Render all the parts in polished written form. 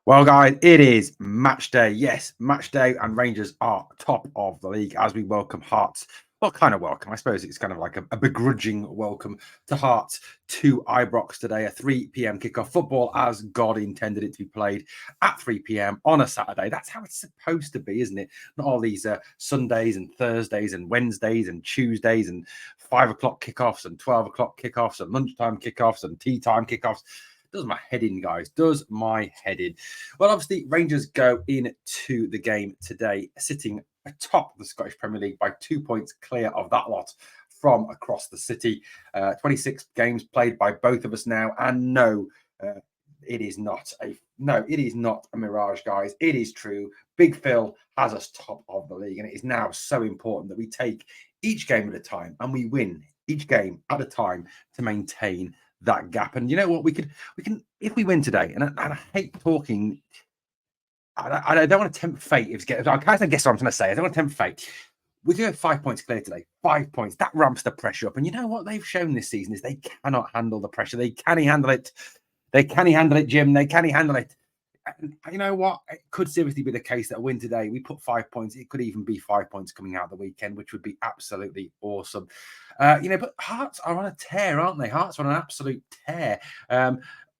Well, guys, it is match day. Yes, match day, and Rangers are top of the league as we welcome Hearts. Well, kind of welcome. I suppose it's kind of like a begrudging welcome to Hearts to Ibrox today, a 3 p.m. kickoff. Football as God intended it to be played at 3 p.m. on a Saturday. That's how it's supposed to be, isn't it? Not all these Sundays and Thursdays and Wednesdays and Tuesdays and 5 o'clock kickoffs and 12 o'clock kickoffs and lunchtime kickoffs and tea time kickoffs. Does my head in, guys. Does my head in. Well, obviously, Rangers go into the game today, sitting atop the Scottish Premier League by 2 points clear of that lot from across the city. 26 games played by both of us now, and uh, it is not a mirage, guys. It is true. Big Phil has us top of the league, and it is now so important that we take each game at a time and we win each game at a time to maintain that gap. And you know what? We can if we win today, and I hate talking. I don't want to tempt fate. I can't guess what I'm trying to say. I don't want to tempt fate. We do have 5 points clear today. 5 points. That ramps the pressure up. And you know what they've shown this season is they cannot handle the pressure. They can handle it. They can handle it, Jim. They can handle it. And you know what? It could seriously be the case that a win today, we put 5 points. It could even be 5 points coming out of the weekend, which would be absolutely awesome. But Hearts are on a tear, aren't they? Hearts are on an absolute tear.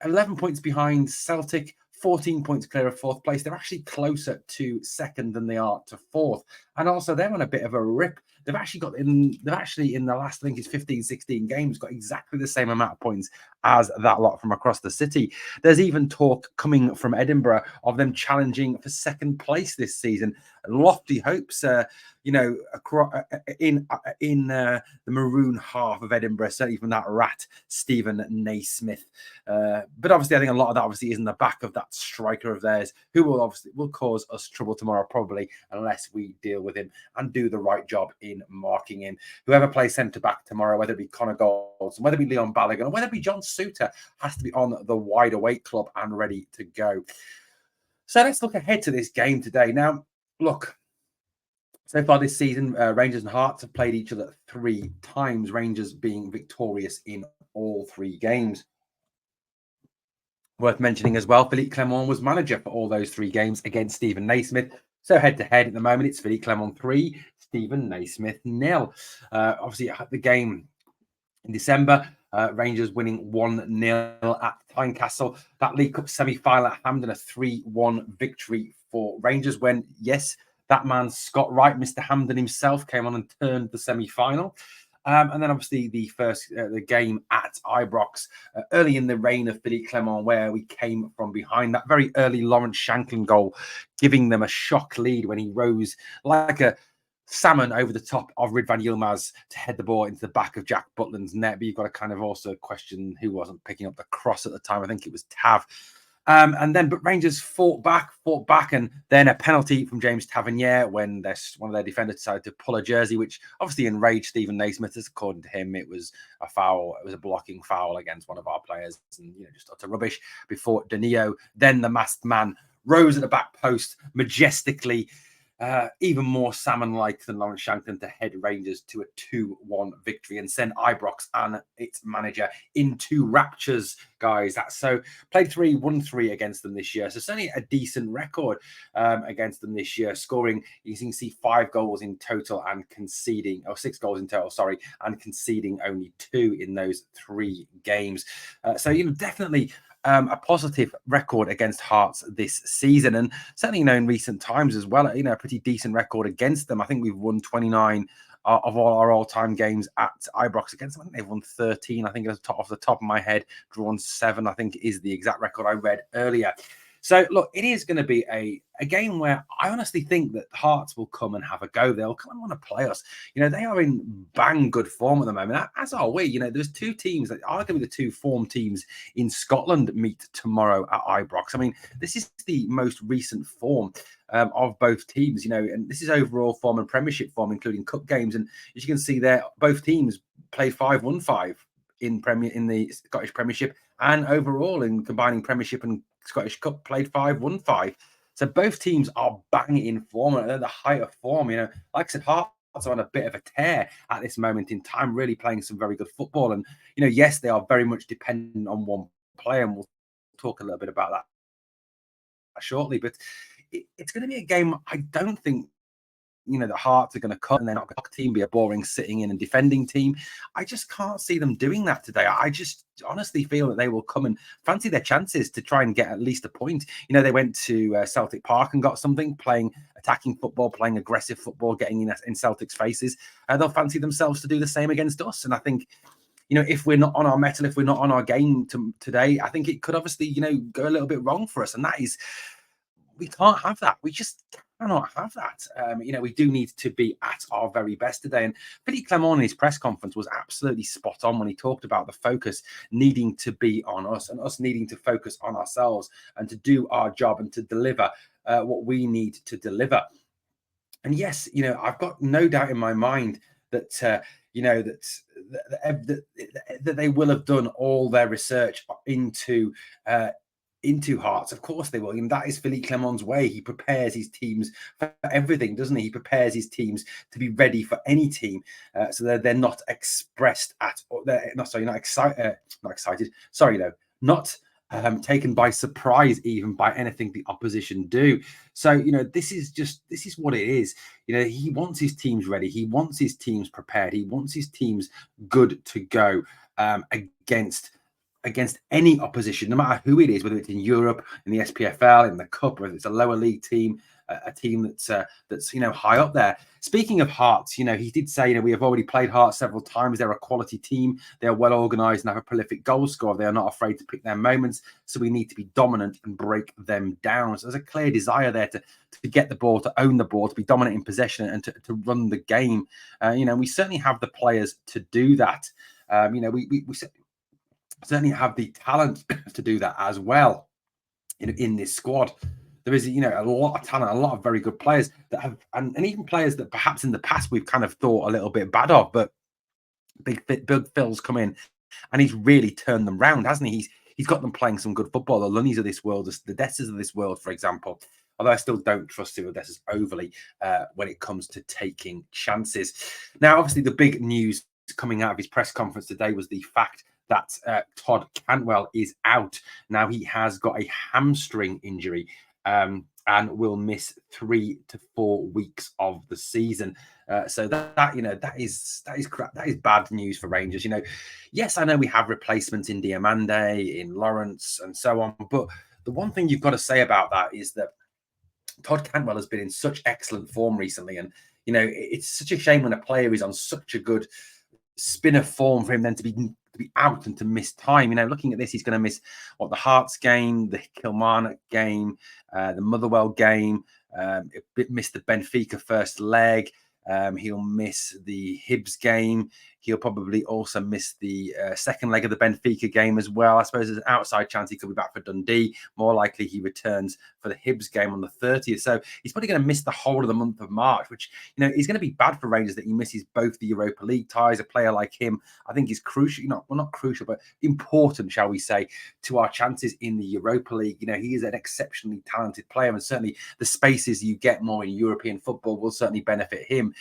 11 points behind Celtic. 14 points clear of fourth place. They're actually closer to second than they are to fourth. And also they're on a bit of a rip. They've actually in the last, I think it's 15, 16 games, got exactly the same amount of points as that lot from across the city. There's even talk coming from Edinburgh of them challenging for second place this season. Lofty hopes, in the maroon half of Edinburgh, certainly from that rat, Stephen Naismith. But obviously, I think a lot of that obviously is in the back of that striker of theirs, who will cause us trouble tomorrow, probably, unless we deal with him and do the right job in marking him. Whoever plays centre back tomorrow, whether it be Connor Goldson, whether it be Leon Balogun, or whether it be John Suter, has to be on the wide awake club and ready to go. So let's look ahead to this game today. Now, look. So far this season, Rangers and Hearts have played each other 3 times, Rangers being victorious in all 3 games. Worth mentioning as well, Philippe Clement was manager for all those 3 games against Stephen Naismith. So head-to-head at the moment, it's Philippe Clement 3, Stephen Naismith 0. Obviously, the game in December, Rangers winning 1-0 at Tynecastle. That League Cup semi-final at Hampden, a 3-1 victory for Rangers when, yes, that man, Scott Wright, Mr. Hampden himself, came on and turned the semi-final. And then obviously the game at Ibrox early in the reign of Philippe Clement, where we came from behind. That very early Lawrence Shanklin goal, giving them a shock lead when he rose like a salmon over the top of Ridvan Yilmaz to head the ball into the back of Jack Butland's net. But you've got to kind of also question who wasn't picking up the cross at the time. I think it was Tav. But Rangers fought back, and then a penalty from James Tavernier when one of their defenders decided to pull a jersey, which obviously enraged Stephen Naismith. As according to him, it was a foul. It was a blocking foul against one of our players, and just utter rubbish. Before Danilo, then the masked man, rose at the back post majestically. Even more salmon-like than Lawrence Shanklin to head Rangers to a 2-1 victory and send Ibrox and its manager into raptures, guys. That's so played 3, won 3 against them this year. So certainly a decent record against them this year, scoring, you can see 5 goals in total and conceding, or 6 goals in total, sorry, and conceding only 2 in those 3 games. Definitely a positive record against Hearts this season, and certainly in recent times as well. A pretty decent record against them. I think we've won 29 of all our all-time games at Ibrox against them. I think they've won 13. I think off the top of my head, drawn 7. I think is the exact record I read earlier. So, look, it is going to be a game where I honestly think that Hearts will come and have a go. They'll come and want to play us. They are in bang good form at the moment, as are we. There's 2 teams that are going to be the 2 form teams in Scotland meet tomorrow at Ibrox. I mean, this is the most recent form of both teams, and this is overall form and Premiership form, including cup games. And as you can see there, both teams played 5-1-5 in the Scottish Premiership, and overall in combining Premiership and Scottish Cup played 5-1-5. So both teams are banging in form and at the height of form. Like I said, Hearts are on a bit of a tear at this moment in time, really playing some very good football. And yes, they are very much dependent on one player, and we'll talk a little bit about that shortly. But it's going to be a game I don't think the Hearts are going to cut, and they're not going to team be a boring sitting in and defending team. I just can't see them doing that today. I just honestly feel that they will come and fancy their chances to try and get at least a point. They went to Celtic Park and got something, playing attacking football, playing aggressive football, getting in Celtic's faces. They'll fancy themselves to do the same against us. And I think, if we're not on our mettle, if we're not on our game today, I think it could obviously, go a little bit wrong for us. And that is, we can't have that. We just cannot have that. We do need to be at our very best today. And Philippe Clement in his press conference was absolutely spot on when he talked about the focus needing to be on us and us needing to focus on ourselves and to do our job and to deliver what we need to deliver. And yes, I've got no doubt in my mind that that they will have done all their research into Hearts. Of course they will. And that is Philippe Clement's way. He prepares his teams for everything, doesn't he? He prepares his teams to be ready for any team, so that they're not expressed at, not excited. Sorry, no, not taken by surprise even by anything the opposition do. So this is what it is. He wants his teams ready. He wants his teams prepared. He wants his teams good to go against any opposition, no matter who it is, whether it's in Europe, in the SPFL, in the Cup, whether it's a lower league team, a team that's high up there. Speaking of Hearts, he did say, we have already played Hearts several times. They're a quality team. They're well organised and have a prolific goal scorer. They are not afraid to pick their moments. So we need to be dominant and break them down. So there's a clear desire there to get the ball, to own the ball, to be dominant in possession and to run the game. We certainly have the players to do that. We certainly have the talent to do that as well. In this squad, there is a lot of talent, a lot of very good players that have, and even players that perhaps in the past we've kind of thought a little bit bad of. But Big Phil's come in and he's really turned them round, hasn't he? He's got them playing some good football. The Lunnies of this world, the Dessers of this world, for example. Although I still don't trust Cyril Dessers overly when it comes to taking chances. Now, obviously, the big news coming out of his press conference today was the fact that Todd Canwell is out. Now he has got a hamstring injury and will miss 3 to 4 weeks of the season. So that is crap. That is bad news for Rangers. Yes, I know we have replacements in Diamande, in Lawrence, and so on. But the one thing you've got to say about that is that Todd Canwell has been in such excellent form recently, and it's such a shame when a player is on such a good spin of form for him then to be out and to miss time. Looking at this, he's going to miss the Hearts game, the Kilmarnock game, the Motherwell game. Missed the Benfica first leg. He'll miss the Hibs game. He'll probably also miss the second leg of the Benfica game as well. I suppose there's an outside chance he could be back for Dundee. More likely he returns for the Hibs game on the 30th. So he's probably going to miss the whole of the month of March, which, is going to be bad for Rangers that he misses both the Europa League ties. A player like him, I think, is crucial, not crucial, but important, shall we say, to our chances in the Europa League. He is an exceptionally talented player, and certainly the spaces you get more in European football will certainly benefit him.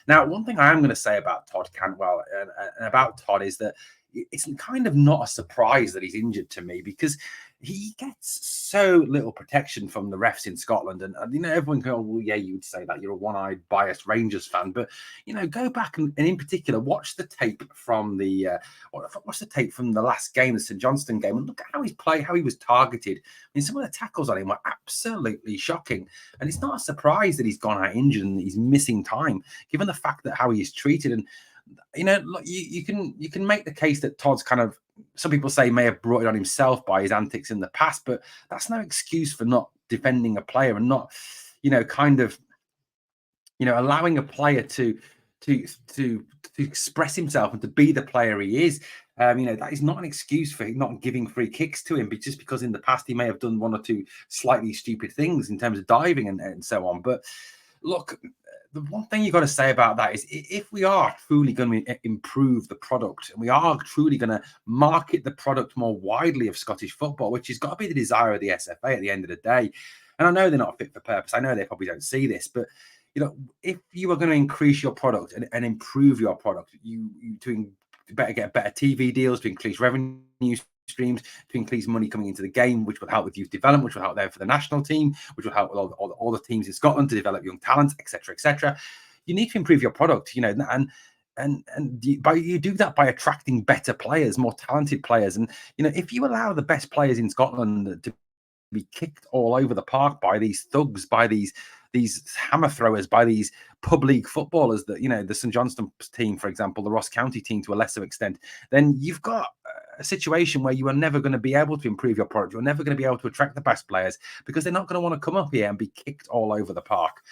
Now, one thing I am going to say about Todd Canwell and about Todd is that it's kind of not a surprise that he's injured to me, because he gets so little protection from the refs in Scotland. And everyone can go, well, yeah, you would say that. You're a one-eyed, biased Rangers fan. But, go back and in particular, watch the tape from the last game, the St Johnstone game, and look at how he's played, how he was targeted. Some of the tackles on him were absolutely shocking. And it's not a surprise that he's gone out injured and he's missing time, given the fact that how he is treated. And you can make the case that Todd's kind of, some people say, may have brought it on himself by his antics in the past, but that's no excuse for not defending a player and not, allowing a player to express himself and to be the player he is. That is not an excuse for not giving free kicks to him, but just because in the past he may have done one or two slightly stupid things in terms of diving and so on. But look, the one thing you've got to say about that is, if we are truly going to improve the product and we are truly going to market the product more widely of Scottish football, which has got to be the desire of the SFA at the end of the day. And I know they're not fit for purpose. I know they probably don't see this, but if you are going to increase your product and improve your product, you better get better TV deals to increase revenue streams to increase money coming into the game, which will help with youth development, which will help there for the national team, which will help with all the teams in Scotland to develop young talents, etc., etc. You need to improve your product, and you do that by attracting better players, more talented players. And if you allow the best players in Scotland to be kicked all over the park by these thugs, by these hammer throwers, by these pub league footballers, that the St Johnstone team, for example, the Ross County team to a lesser extent, then you've got a situation where you are never going to be able to improve your product. You're never going to be able to attract the best players because they're not going to want to come up here and be kicked all over the park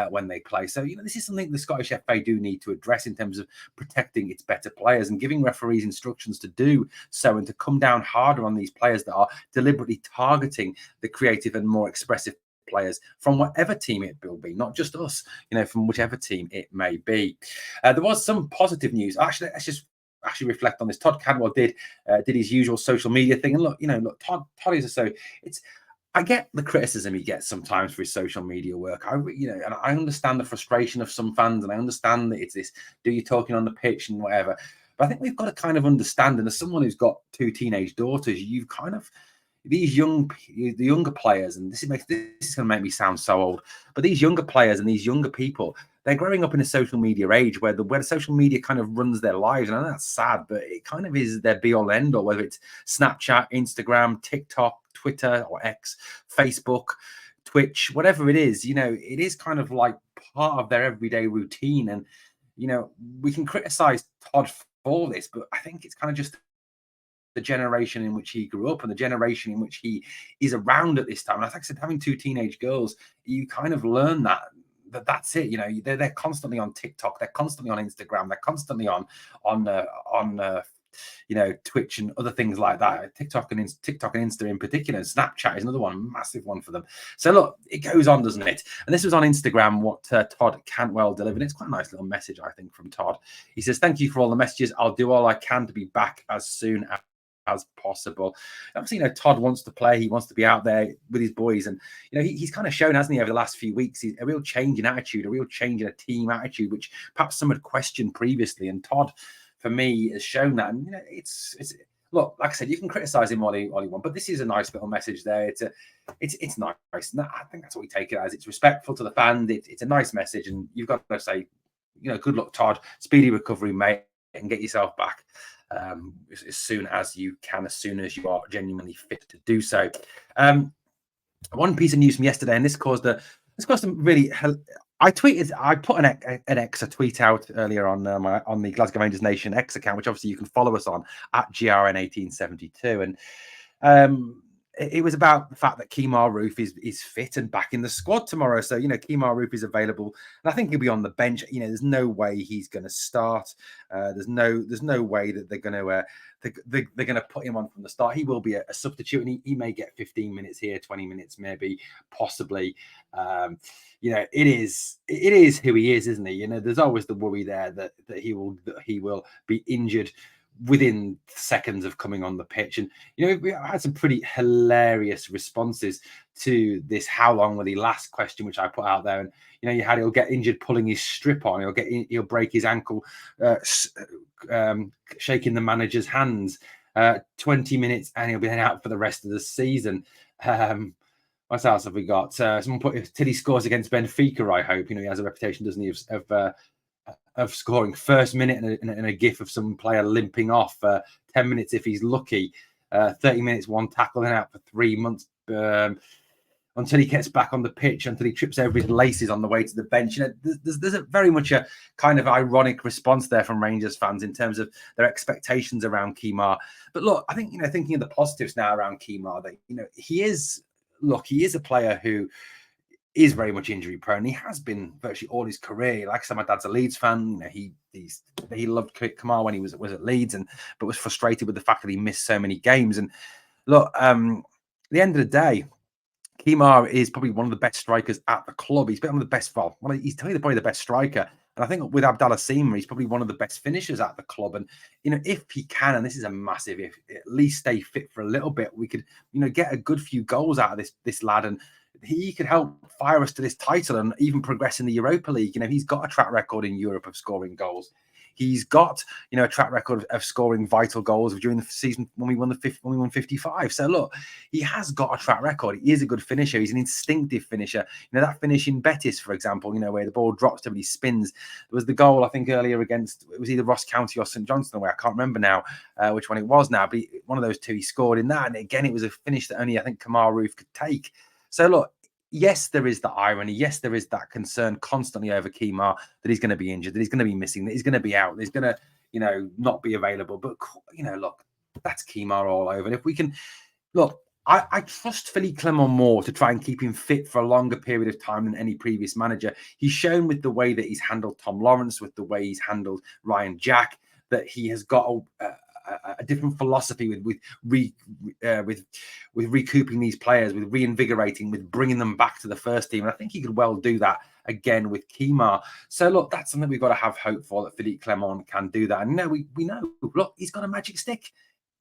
when they play. So this is something the Scottish FA do need to address in terms of protecting its better players and giving referees instructions to do so, and to come down harder on these players that are deliberately targeting the creative and more expressive players from whatever team it will be, not just us, from whichever team it may be. There was some positive news. Actually, let's just reflect on this. Todd Canwell did his usual social media thing, and look, Todd is I get the criticism he gets sometimes for his social media work. And I understand the frustration of some fans, and I understand that it's this, do you talking on the pitch and whatever. But I think we've got to kind of understand, and as someone who's got 2 teenage daughters, you've kind of, the younger players, and this is going to make me sound so old, but these younger players and these younger people, they're growing up in a social media age where the social media kind of runs their lives. And I know that's sad, but it kind of is their be all end all, whether it's Snapchat, Instagram, TikTok, Twitter or X, Facebook, Twitch, whatever it is, it is kind of like part of their everyday routine. And, we can criticize Todd for this, but I think it's kind of just the generation in which he grew up and the generation in which he is around at this time. And like I said, having 2 teenage girls, you kind of learn that's it. They're constantly on TikTok, they're constantly on Instagram, they're constantly on Twitch and other things like that. TikTok and Insta in particular. Snapchat is another one, massive one for them. So look, it goes on, doesn't it? And this was on Instagram what Todd Canwell delivered. It's quite a nice little message, I think, from Todd. He says, "Thank you for all the messages. I'll do all I can to be back as soon as possible." Obviously, Todd wants to play. He wants to be out there with his boys, and he's kind of shown, hasn't he, over the last few weeks, a real change in attitude, a real change in a team attitude, which perhaps some had questioned previously. And Todd, for me, has shown that. And it's look, like I said, you can criticize him all you want, but this is a nice little message there. It's nice. And I think that's what we take it as. It's respectful to the fan. It's a nice message, and you've got to say, good luck, Todd. Speedy recovery, mate, and get yourself back as soon as you can, as soon as you are genuinely fit to do so. One piece of news from yesterday, and this caused some really. I put a tweet out earlier on the Glasgow Rangers Nation X account, which obviously you can follow us on at GRN1872, and it was about the fact that Kemar Roofe is fit and back in the squad tomorrow. So Kemar Roofe is available, and I think he'll be on the bench. There's no way he's going to start. There's no way that they're going to put him on from the start. He will be a substitute, and he may get 15 minutes here, 20 minutes maybe, possibly. It is who he is, isn't he? There's always the worry there that he will be injured within seconds of coming on the pitch. And we had some pretty hilarious responses to this "how long will he last" question, which I put out there. And he'll get injured pulling his strip on, he'll break his ankle shaking the manager's hands, 20 minutes, and he'll be out for the rest of the season. What else have we got? Someone put, till he scores against Benfica, I hope. He has a reputation, doesn't he, of scoring first minute and a gif of some player limping off, 10 minutes if he's lucky, 30 minutes, one tackle, and out for 3 months until he gets back on the pitch, until he trips over his laces on the way to the bench. There's a very much a kind of ironic response there from Rangers fans in terms of their expectations around Kemar. But look, I think, thinking of the positives now around Kemar, that, he is a player who is very much injury prone. He has been virtually all his career. Like I said, my dad's a Leeds fan. He loved Kemar when he was at Leeds, but was frustrated with the fact that he missed so many games. And look, at the end of the day, Kemar is probably one of the best strikers at the club. He's one of the best. He's probably the best striker. And I think with Abdallah Sima, he's probably one of the best finishers at the club. And, if he can, and this is a massive, if at least stay fit for a little bit, we could, get a good few goals out of this lad. And he could help fire us to this title and even progress in the Europa League. He's got a track record in Europe of scoring goals. He's got, a track record of scoring vital goals during the season when we won 55. So look, he has got a track record. He is a good finisher. He's an instinctive finisher. That finish in Betis, for example, where the ball drops to him and he spins. There was the goal, I think, earlier against, it was either Ross County or St Johnstone, where I can't remember now which one it was now, but one of those two he scored in that. And again, it was a finish that only, I think, Kamar Roof could take. So look, yes, there is the irony. Yes, there is that concern constantly over Kemar that he's going to be injured, that he's going to be missing, that he's going to be out, that he's going to, not be available. But, look, that's Kemar all over. And if we can, look, I trust Philippe Clement more to try and keep him fit for a longer period of time than any previous manager. He's shown with the way that he's handled Tom Lawrence, with the way he's handled Ryan Jack, that he has got a different philosophy with recouping these players, with reinvigorating, with bringing them back to the first team. And I think he could well do that again with Kemar. So look, that's something we've got to have hope for, that Philippe Clement can do that. And we know, look, he's got a magic stick.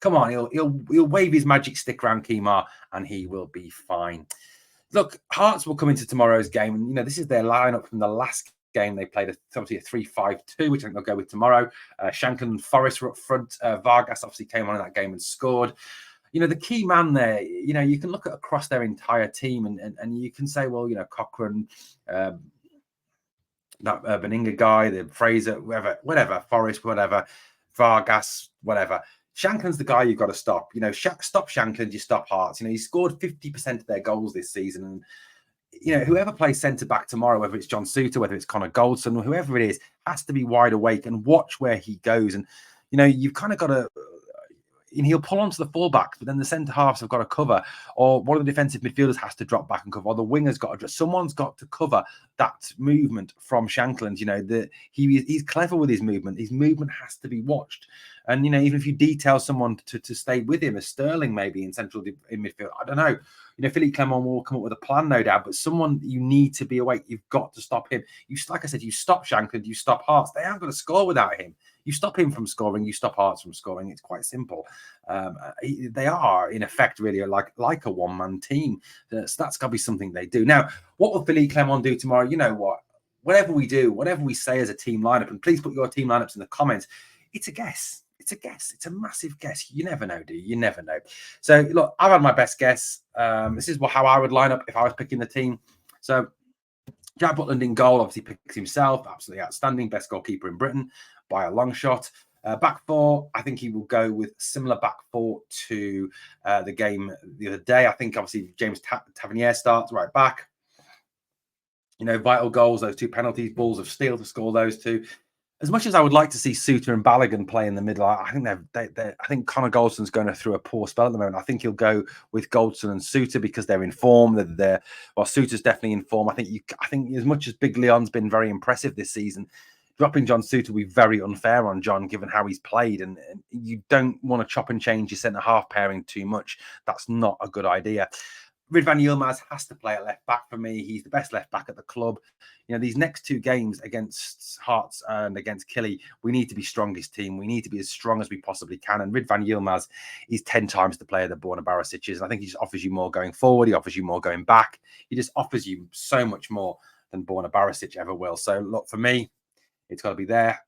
Come on, he'll wave his magic stick around Kemar and he will be fine. Look, Hearts will come into tomorrow's game, and this is their lineup from the last game they played. Obviously a 3-5-2, which I think they'll go with tomorrow. Shankland and Forrest were up front. Vargas obviously came on in that game and scored. The key man there, you can look at across their entire team and you can say, well, Cochrane, that Beninga guy, the Fraser, whatever, Forrest, whatever, Vargas, whatever. Shankland's the guy you've got to stop. Stop Shankland, you stop Hearts. He scored 50% of their goals this season. And, whoever plays centre-back tomorrow, whether it's John Souttar, whether it's Connor Goldson, or whoever it is, has to be wide awake and watch where he goes. And, you've kind of got to... And he'll pull onto the fullback, but then the centre halves have got to cover, or one of the defensive midfielders has to drop back and cover, or the winger's got to. Someone's got to cover that movement from Shankland. He's clever with his movement. His movement has to be watched, and even if you detail someone to stay with him, as Sterling maybe in midfield, I don't know. Philippe Clement will come up with a plan, no doubt, but someone you need to be awake. You've got to stop him. Like I said, you stop Shankland, you stop Hearts. They aren't going to score without him. You stop him from scoring, you stop Hearts from scoring. It's quite simple. They are, in effect, really like a one-man team. So that's got to be something they do. Now, what will Philippe Clement do tomorrow? You know what? Whatever we do, whatever we say as a team lineup, and please put your team lineups in the comments, it's a guess. It's a guess. It's a massive guess. You never know, do you? You never know. So, look, I've had my best guess. This is how I would line up if I was picking the team. So, Jack Butland in goal, obviously picks himself. Absolutely outstanding. Best goalkeeper in Britain by a long shot. Back four, I think he will go with similar back four to the game the other day. I think, obviously, James Tavernier starts right back. Vital goals, those two penalties, balls of steel to score those two. As much as I would like to see Souttar and Balogun play in the middle, I think I think Connor Goldson's going through a poor spell at the moment. I think he'll go with Goldson and Souttar because they're in form. Souttar's definitely in form. I think as much as Big Leon's been very impressive this season, dropping John Souttar will be very unfair on John, given how he's played. And you don't want to chop and change your centre half pairing too much. That's not a good idea. Ridvan Yilmaz has to play at left back for me. He's the best left back at the club. These next two games against Hearts and against Killy, we need to be strongest team. We need to be as strong as we possibly can. And Ridvan Yilmaz is 10 times the player that Borna Barisic is. And I think he just offers you more going forward. He offers you more going back. He just offers you so much more than Borna Barisic ever will. So, look, for me, it's got to be there.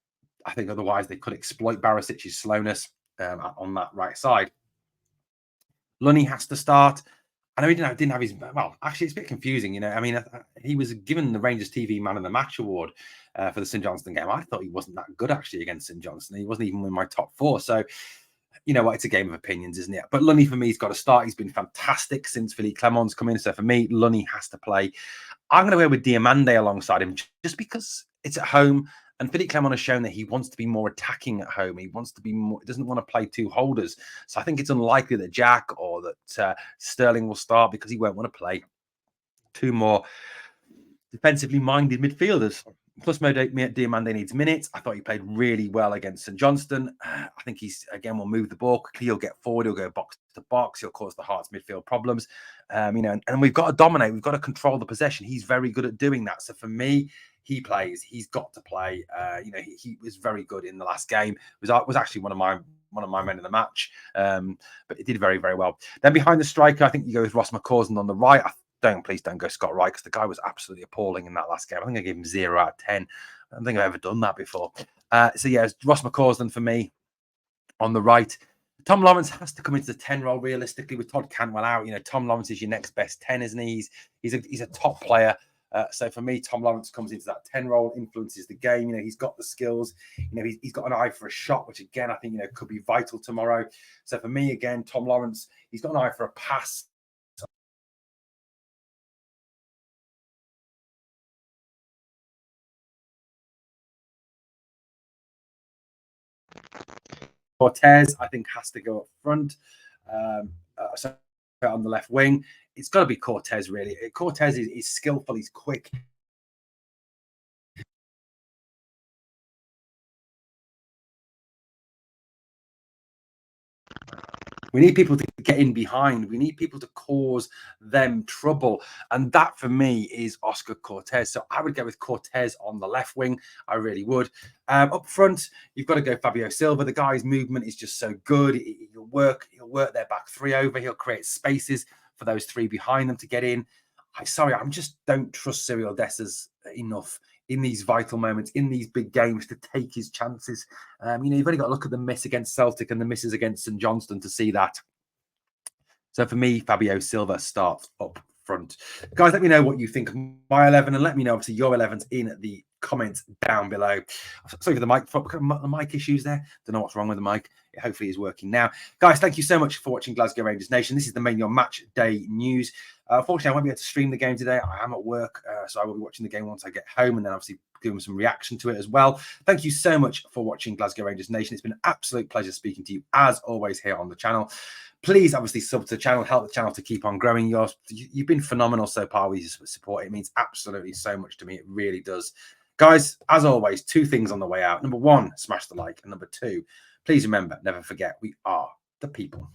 I think otherwise they could exploit Barisic's slowness on that right side. Lunny has to start. I know he didn't have his... Well, actually, it's a bit confusing, he was given the Rangers TV Man of the Match award for the St Johnstone game. I thought he wasn't that good, actually, against St Johnstone. He wasn't even in my top four. So, you know what? It's a game of opinions, isn't it? But Lunny, for me, has got to start. He's been fantastic since Philippe Clement's come in. So, for me, Lunny has to play. I'm going to go with Diamande alongside him just because it's at home. And Philippe Clement has shown that he wants to be more attacking at home. He wants to be more, he doesn't want to play two holders. So I think it's unlikely that Jack or that Sterling will start because he won't want to play two more defensively minded midfielders. Plus, Diamande needs minutes. I thought he played really well against St Johnstone. I think he's, again, will move the ball quickly. He'll get forward. He'll go box to box. He'll cause the Hearts midfield problems. And we've got to dominate. We've got to control the possession. He's very good at doing that. So for me, he plays. He's got to play. He was very good in the last game. Was actually one of my men in the match. But he did very, very well. Then behind the striker, I think you go with Ross McCausland on the right. Please don't go Scott Wright because the guy was absolutely appalling in that last game. I think I gave him 0 out of 10. I don't think I've ever done that before. So yeah, it's Ross McCausland for me on the right. Tom Lawrence has to come into the 10 role realistically with Todd Canwell out. Tom Lawrence is your next best 10, isn't he? He's a top player. So for me, Tom Lawrence comes into that 10 role, influences the game. He's got the skills. He's got an eye for a shot, which again, I think, could be vital tomorrow. So for me, again, Tom Lawrence, he's got an eye for a pass. Cortez, I think, has to go up front. So on the left wing, it's got to be Cortez, really. Cortez is skillful, he's quick. We need people to get in behind. We need people to cause them trouble. And that, for me, is Oscar Cortez. So I would go with Cortez on the left wing. I really would. Up front, you've got to go Fabio Silva. The guy's movement is just so good. He'll work their back three over. He'll create spaces for those three behind them to get in. I just don't trust Cyril Dessers enough in these vital moments, in these big games, to take his chances. You've only got to look at the miss against Celtic and the misses against St Johnstone to see that. So for me, Fabio Silva starts up front. Guys, let me know what you think of my 11, and let me know, obviously, your 11s in the comments down below. Sorry for the mic issues there. Don't know what's wrong with the mic. It hopefully is working now. Guys, thank you so much for watching Glasgow Rangers Nation. This is the main your match day news. Unfortunately, I won't be able to stream the game today. I am at work, so I will be watching the game once I get home, and then obviously giving some reaction to it as well. Thank you so much for watching Glasgow Rangers Nation. It's been an absolute pleasure speaking to you, as always, here on the channel. Please, obviously, sub to the channel, help the channel to keep on growing. You've been phenomenal so far with your support. It means absolutely so much to me. It really does. Guys, as always, 2 things on the way out. Number 1, smash the like. And number 2, please remember, never forget, we are the people.